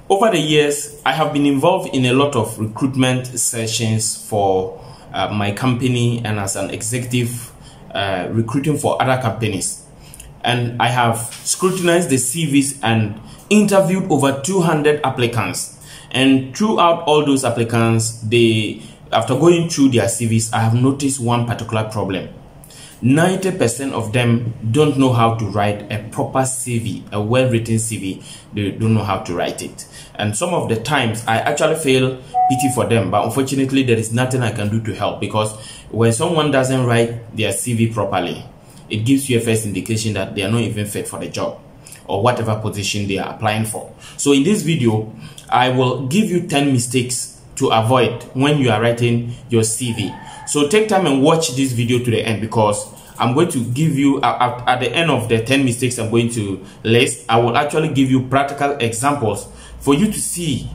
Over the years, I have been involved in a lot of recruitment sessions for my company and as an executive recruiting for other companies. And I have scrutinized the CVs and interviewed over 200 applicants. And throughout all those applicants, after going through their CVs, I have noticed one particular problem. 90% of them don't know how to write a proper CV, a well-written CV. They don't know how to write it. And some of the times I actually feel pity for them, but unfortunately there is nothing I can do to help, because when someone doesn't write their CV properly, it gives you a first indication that they are not even fit for the job or whatever position they are applying for. So in this video, I will give you 10 mistakes to avoid when you are writing your CV. So take time and watch this video to the end, because I'm going to give you, at the end of the 10 mistakes I'm going to list, I will actually give you practical examples for you to see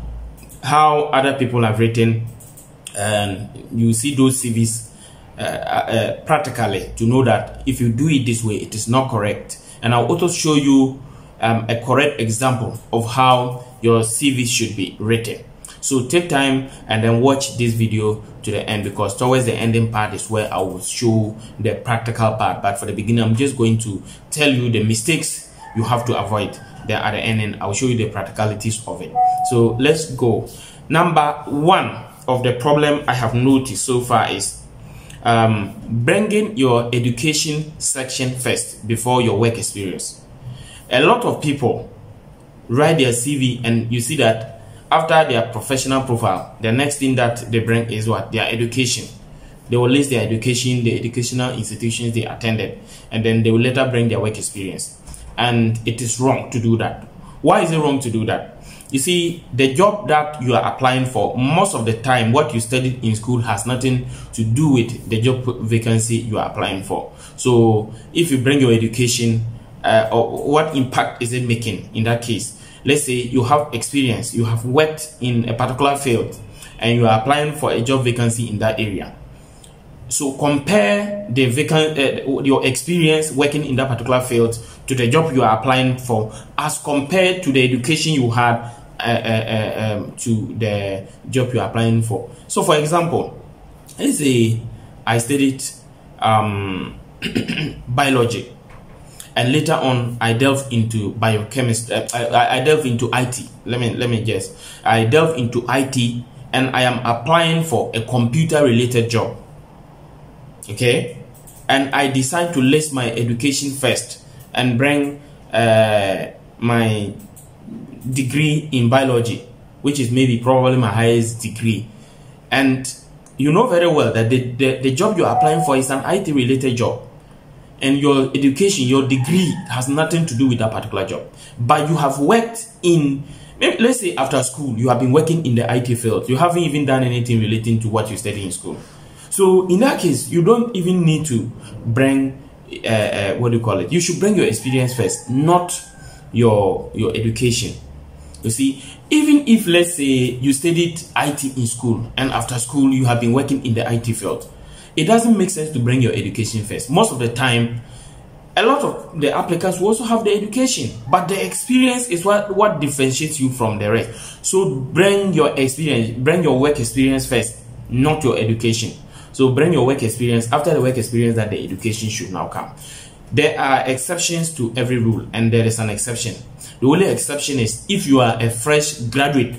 how other people have written, and you see those CVs practically to know that if you do it this way, it is not correct. And I'll also show you a correct example of how your CV should be written. So take time and then watch this video to the end, because towards the ending part is where I will show the practical part. But for the beginning, I'm just going to tell you the mistakes you have to avoid. Then at the ending, I'll show you the practicalities of it. So let's go. Number one of the problem I have noticed so far is bringing your education section first before your work experience. A lot of people write their CV and you see that after their professional profile, the next thing that they bring is what? Their education. They will list their education, the educational institutions they attended, and then they will later bring their work experience. And it is wrong to do that. Why is it wrong to do that? You see, the job that you are applying for, most of the time, what you studied in school has nothing to do with the job vacancy you are applying for. So if you bring your education, or what impact is it making in that case? Let's say you have experience, you have worked in a particular field, and you are applying for a job vacancy in that area. So compare the your experience working in that particular field to the job you are applying for, as compared to the education you had to the job you are applying for. So for example, let's say I studied biology, and later on I delved into biochemistry. I delved into IT. Let me guess. I delved into IT, and I am applying for a computer related job. Okay, and I decide to list my education first and bring my degree in biology, which is probably my highest degree. And you know very well that the job you're applying for is an IT related job, and your education, your degree has nothing to do with that particular job. But you have worked in, let's say after school, you have been working in the IT field. You haven't even done anything relating to what you studied in school. So in that case, you don't even need to bring, what do you call it? You should bring your experience first, not your education. You see, even if, let's say, you studied IT in school, and after school you have been working in the IT field, it doesn't make sense to bring your education first. Most of the time, a lot of the applicants will also have the education, but the experience is what differentiates you from the rest. So bring your experience, bring your work experience first, not your education. So bring your work experience. After the work experience, that the education should now come. There are exceptions to every rule, and there is an exception. The only exception is if you are a fresh graduate,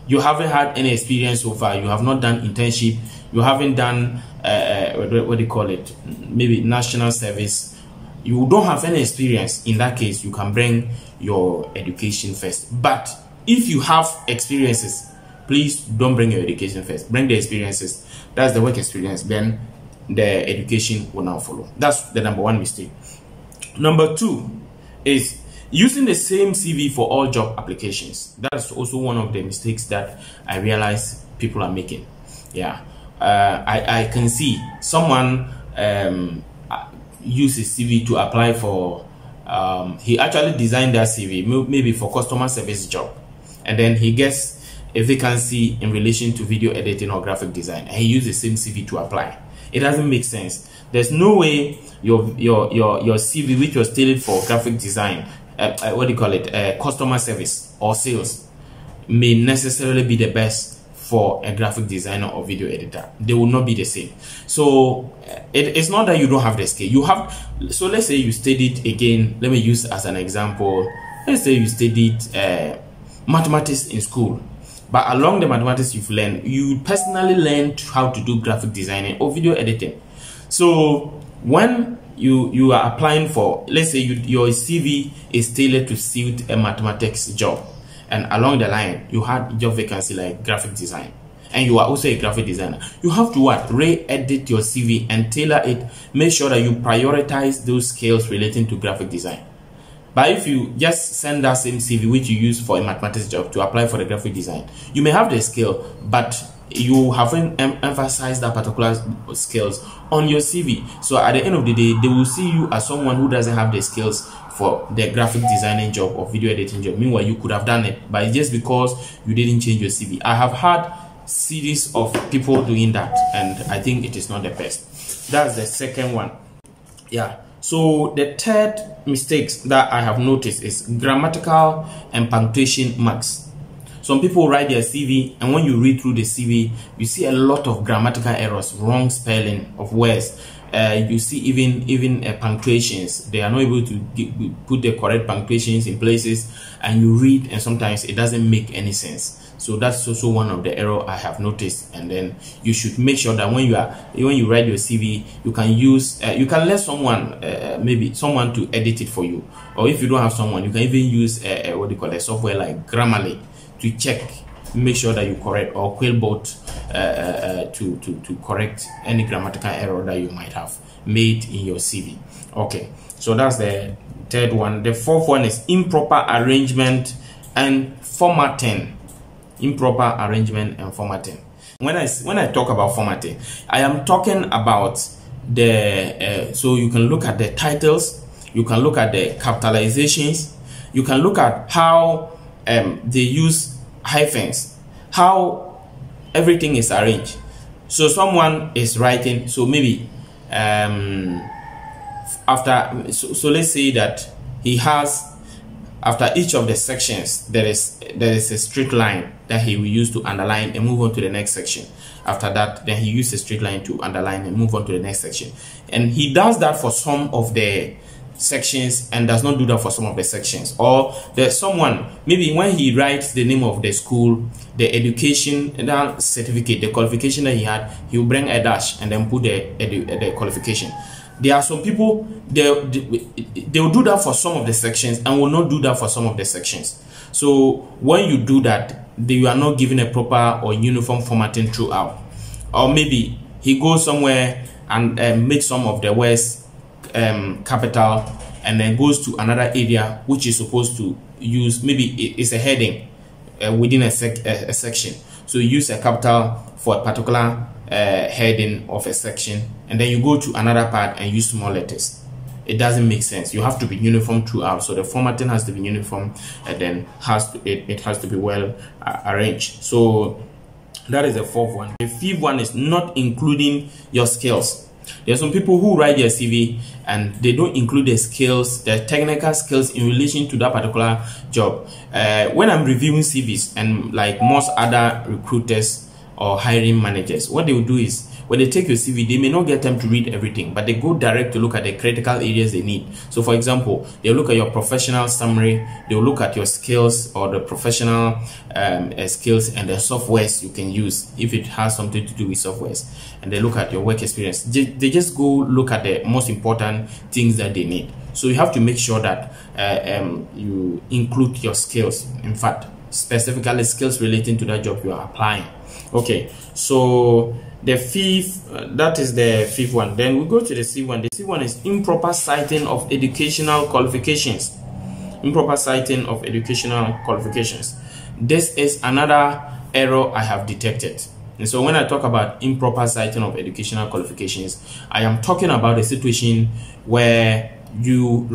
you haven't had any experience so far, you have not done internship, you haven't done what do you call it, maybe national service, you don't have any experience. In that case, you can bring your education first. But if you have experiences, please don't bring your education first. Bring the experiences. That's the work experience. Then the education will now follow. That's the number one mistake. Number two is using the same CV for all job applications. That's also one of the mistakes that I realize people are making. Yeah, I can see someone use his CV to apply for. He actually designed that CV maybe for customer service job, and then he gets a vacancy in relation to video editing or graphic design, and he used the same CV to apply. It doesn't make sense. There's no way your CV, which was tailored for graphic design, what do you call it, customer service or sales, may necessarily be the best for a graphic designer or video editor. They will not be the same. So it's not that you don't have the skill. You have. So let's say you studied, again, let me use as an example, let's say you studied mathematics in school, but along the mathematics you've learned, you personally learned how to do graphic designing or video editing. So when you are applying for, let's say your CV is tailored to suit a mathematics job, and along the line you had job vacancy like graphic design, and you are also a graphic designer, you have to what? Re-edit your CV and tailor it. Make sure that you prioritize those skills relating to graphic design. But if you just send that same CV which you use for a mathematics job to apply for the graphic design, you may have the skill, but you haven't emphasized that particular skills on your CV. So at the end of the day, they will see you as someone who doesn't have the skills for the graphic designing job or video editing job. Meanwhile, you could have done it, but it's just because you didn't change your CV. I have had series of people doing that, and I think it is not the best. That's the second one. Yeah. So the third mistakes that I have noticed is grammatical and punctuation marks. Some people write their CV, and when you read through the CV, you see a lot of grammatical errors, wrong spelling of words. You see even punctuations. They are not able to put the correct punctuations in places, and you read, and sometimes it doesn't make any sense. So that's also one of the error I have noticed. And then you should make sure that when you write your CV, you can use you can let someone, maybe someone, to edit it for you. Or if you don't have someone, you can even use what do you call a software like Grammarly to check, make sure that you correct, or Quillbot to correct any grammatical error that you might have made in your CV. Okay, so that's the third one. The fourth one is improper arrangement and formatting. Improper arrangement and formatting. When I talk about formatting, I am talking about the so you can look at the titles, you can look at the capitalizations, you can look at how they use hyphens, how everything is arranged. So someone is writing, so maybe after so let's say that he has, after each of the sections, there is a straight line that he will use to underline and move on to the next section. After that, then he uses a straight line to underline and move on to the next section. And he does that for some of the sections and does not do that for some of the sections. Or there's someone, maybe when he writes the name of the school, the education certificate, the qualification that he had, he will bring a dash and then put the qualification. There are some people, they will do that for some of the sections and will not do that for some of the sections. So when you do that, you are not given a proper or uniform formatting throughout. Or maybe he goes somewhere and makes some of the words capital, and then goes to another area which is supposed to use, maybe it's a heading within a section. So you use a capital for a particular heading of a section, and then you go to another part and use small letters. It doesn't make sense. You have to be uniform throughout. So the formatting has to be uniform, and then it has to be well arranged. So that is the fourth one. The fifth one is not including your skills. There are some people who write their CV and they don't include the skills, the technical skills in relation to that particular job. When I'm reviewing CVs, and like most other recruiters or hiring managers, what they will do is, when they take your CV, they may not get time to read everything, but they go direct to look at the critical areas they need. So for example, they'll look at your professional summary, they'll look at your skills or the professional skills and the softwares you can use if it has something to do with softwares, and they look at your work experience. They just go look at the most important things that they need. So you have to make sure that you include your skills, in fact specifically skills relating to that job you are applying. Okay, so the fifth, that is the fifth one. Then we go to the sixth one. The sixth one is improper citing of educational qualifications. Improper citing of educational qualifications. This is another error I have detected. And so when I talk about improper citing of educational qualifications, I am talking about a situation where you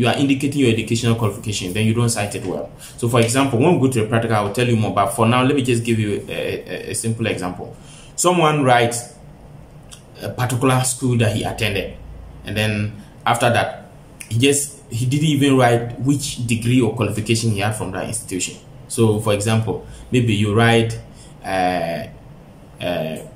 are indicating your educational qualification, then you don't cite it well. So for example, when we go to the practical, I will tell you more, but for now let me just give you a simple example. Someone writes a particular school that he attended, and then after that he didn't even write which degree or qualification he had from that institution. So for example, maybe you write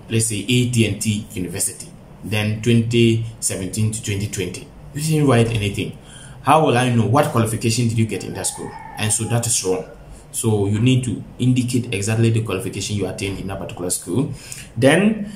let's say AT&T University, then 2017 to 2020. You didn't write anything. How will I know what qualification did you get in that school? And so that is wrong. So you need to indicate exactly the qualification you attained in that particular school. Then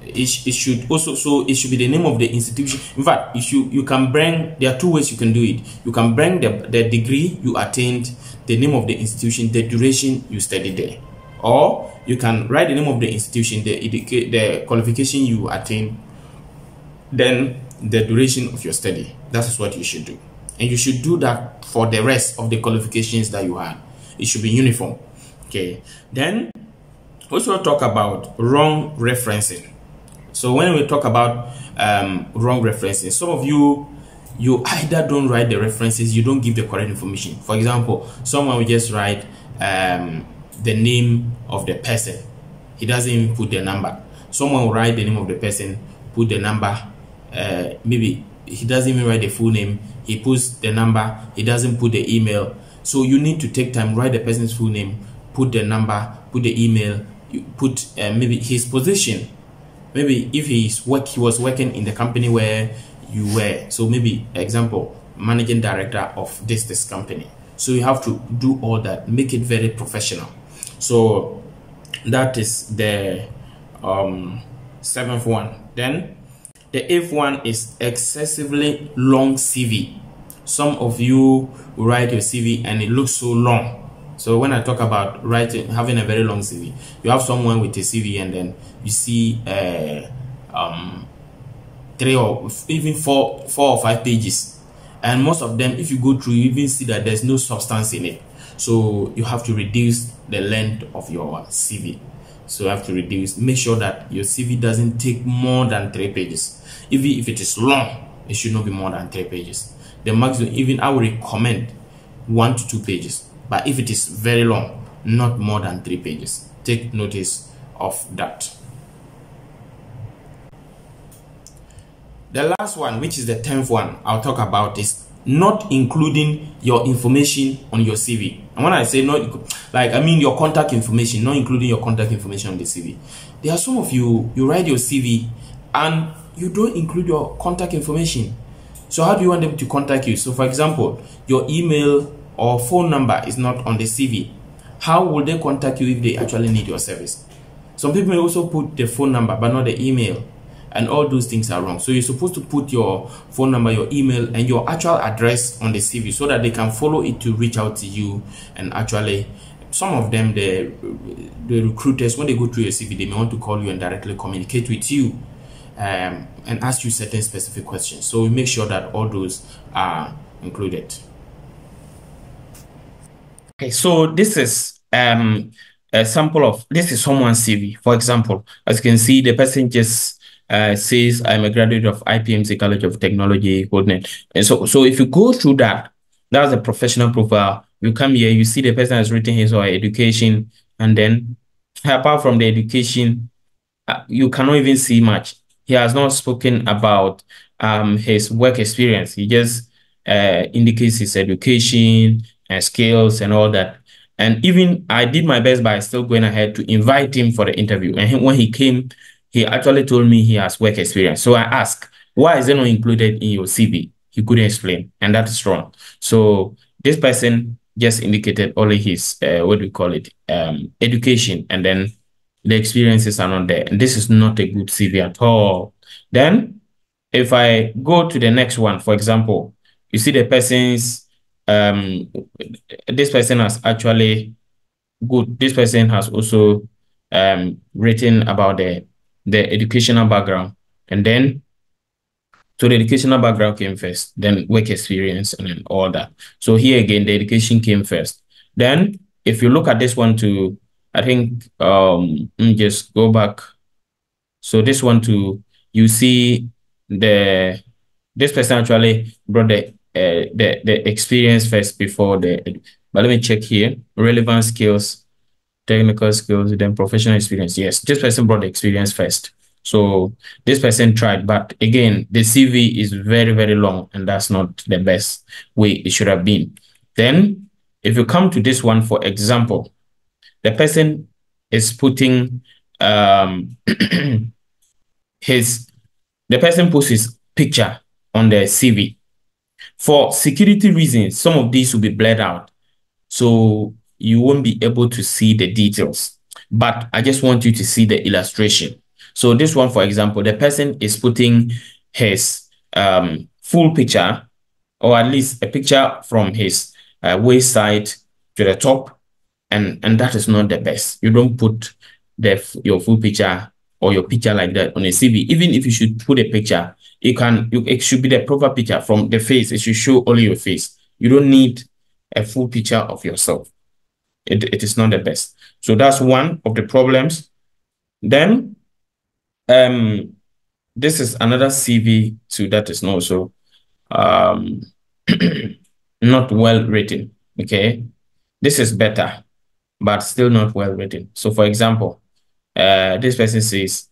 it should also, so it should be the name of the institution. In fact, you can bring, there are two ways you can do it. You can bring the degree you attained, the name of the institution, the duration you studied there, or you can write the name of the institution, the qualification you attained, then the duration of your study. That is what you should do, and you should do that for the rest of the qualifications that you had. It should be uniform. Okay. Then also talk about wrong referencing. So when we talk about wrong referencing, some of you either don't write the references, you don't give the correct information. For example, someone will just write the name of the person, he doesn't even put the number. Someone will write the name of the person, put the number, maybe he doesn't even write the full name, he puts the number, he doesn't put the email. So you need to take time, write the person's full name, put the number, put the email, you put maybe his position. Maybe if he was working in the company where you were, so maybe example, managing director of this company. So you have to do all that, make it very professional. So that is the 7th one. Then the 8th one is excessively long CV. Some of you write your CV and it looks so long. So when I talk about having a very long CV, you have someone with a CV and then you see 3 or even 4 or 5 pages, and most of them, if you go through, you even see that there's no substance in it. So you have to reduce the length of your CV. So you have to reduce, make sure that your CV doesn't take more than 3 pages. Even if it is long, it should not be more than 3 pages. The maximum, even I would recommend 1 to 2 pages. But if it is very long, not more than 3 pages. Take notice of that. The last one, which is the 10th one, I'll talk about is not including your information on your CV. And when I say not, like I mean your contact information, not including your contact information on the CV. There are some of you write your CV and you don't include your contact information. So how do you want them to contact you? So for example, your email or phone number is not on the CV. How will they contact you if they actually need your service? Some people may also put the phone number but not the email, and all those things are wrong. So you're supposed to put your phone number, your email, and your actual address on the CV so that they can follow it to reach out to you. And actually, some of them, the recruiters, when they go through your CV, they may want to call you and directly communicate with you and ask you certain specific questions. So we make sure that all those are included. Okay, so this is a sample of, this is someone's CV. For example, as you can see, the person just says, I'm a graduate of IPMC College of Technology, Coordinate. And so if you go through that, that's a professional profile. You come here, you see the person has written his or her education, and then apart from the education, you cannot even see much. He has not spoken about his work experience. He just indicates his education and skills and all that. And even I did my best by still going ahead to invite him for the interview. And when he came, he actually told me he has work experience. So I asked, why is it not included in your CV? He couldn't explain, and that is wrong. So this person just indicated only his, what do we call it, education, and then the experiences are not there. And this is not a good CV at all. Then if I go to the next one, for example, you see the person's, this person has actually good. This person has also written about the educational background, and then so the educational background came first, then work experience, and then all that. So here again, the education came first. Then if you look at this one too, I think let me just go back. So this one too, you see this person actually brought the experience first before the, but let me check here. Relevant skills, technical skills, then professional experience. Yes, this person brought the experience first. So this person tried, but again, the CV is very, very long, and that's not the best way it should have been. Then If you come to this one, for example, the person is putting his the person puts his picture on the CV. For security reasons, some of these will be blurred out, so you won't be able to see the details. But I just want you to see the illustration. So this one, for example, the person is putting his full picture, or at least a picture from his waist side to the top, and that is not the best. You don't put your full picture or your picture like that on a CV. Even if you should put a picture, it should be the proper picture from the face. It should show only your face. You don't need a full picture of yourself. It is not the best. So that's one of the problems. Then this is another CV too that is not so not well written. Okay, this is better, but still not well written. So for example, this person says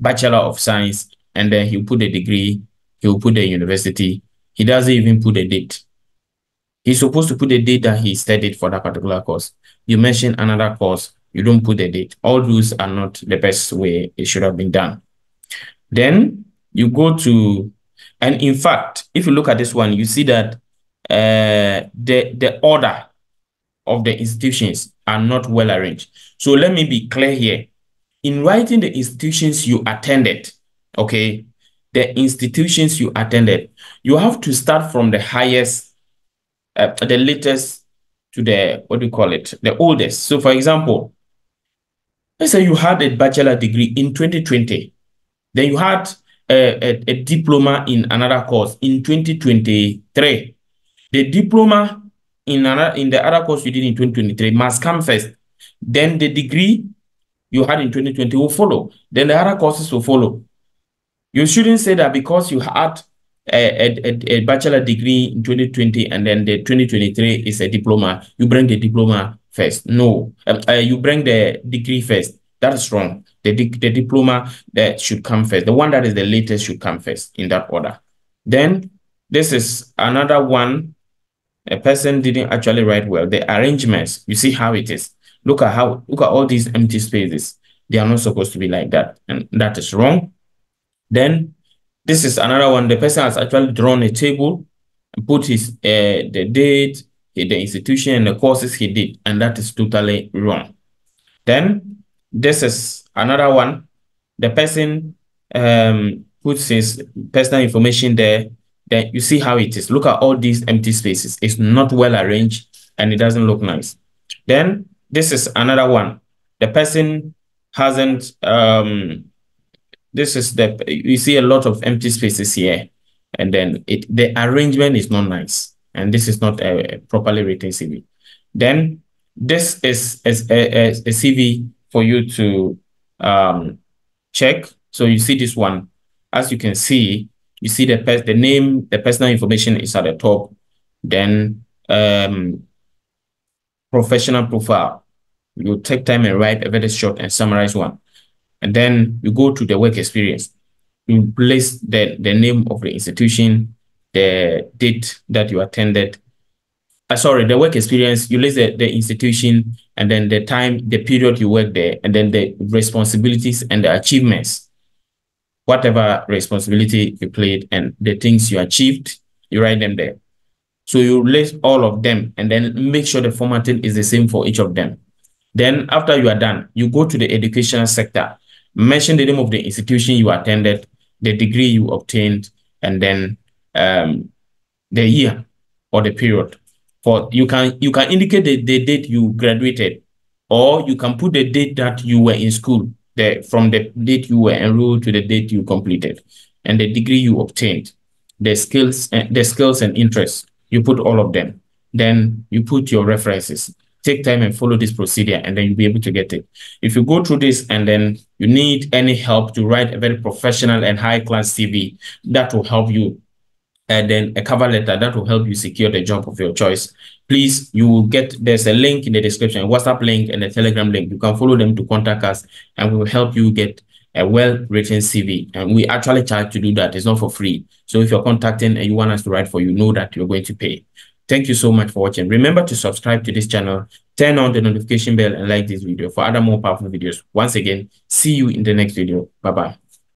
Bachelor of Science, and then he'll put a degree, he'll put the university. He doesn't even put a date. He's supposed to put the date that he studied for that particular course. You mention another course, you don't put the date. All those are not the best way it should have been done. Then you go to, and in fact, if you look at this one, you see that the order of the institutions are not well arranged. So let me be clear here. In writing the institutions you attended, okay, the institutions you attended, you have to start from the highest, the latest to the, what do you call it, the oldest. So for example, let's say you had a bachelor degree in 2020, then you had a diploma in another course in 2023. The diploma in the other course you did in 2023 must come first. Then the degree you had in 2020 will follow. Then the other courses will follow. You shouldn't say that because you had a bachelor degree in 2020 and then the 2023 is a diploma, you bring the diploma first. No, you bring the degree first. That is wrong. The diploma that should come first. The one that is the latest should come first in that order. Then this is another one. A person didn't actually write well. The arrangements, you see how it is. Look at all these empty spaces. They are not supposed to be like that, and that is wrong. Then this is another one. The person has actually drawn a table and put his the date, the institution, and the courses he did, and that is totally wrong. Then this is another one. The person puts his personal information there. Then you see how it is. Look at all these empty spaces. It's not well arranged and it doesn't look nice. Then this is another one. The person hasn't, this is you see a lot of empty spaces here. And then the arrangement is not nice. And this is not a properly written CV. Then this is a CV for you to check. So you see this one. As you can see, you see the name, the personal information is at the top. Then professional profile. You take time and write a very short and summarized one. And then you go to the work experience. You place the name of the institution, the date that you attended. Sorry, the work experience, you list the institution, and then the time, the period you worked there, and then the responsibilities and the achievements. Whatever responsibility you played and the things you achieved, you write them there. So you list all of them and then make sure the formatting is the same for each of them. Then after you are done, you go to the educational sector, mention the name of the institution you attended, the degree you obtained, and then the year or the period. For you can indicate the date you graduated, or you can put the date that you were in school, from the date you were enrolled to the date you completed, and the degree you obtained, the skills and interests. You put all of them. Then you put your references. Take time and follow this procedure, and then you'll be able to get it. If you go through this and then you need any help to write a very professional and high-class CV, that will help you. And then a cover letter that will help you secure the job of your choice. Please, you will there's a link in the description, a WhatsApp link and a Telegram link. You can follow them to contact us, and we will help you get a well-written CV. And we actually charge to do that. It's not for free. So if you're contacting and you want us to write for you, know that you're going to pay. Thank you so much for watching. Remember to subscribe to this channel, turn on the notification bell, and like this video for other more powerful videos. Once again, see you in the next video. Bye-bye.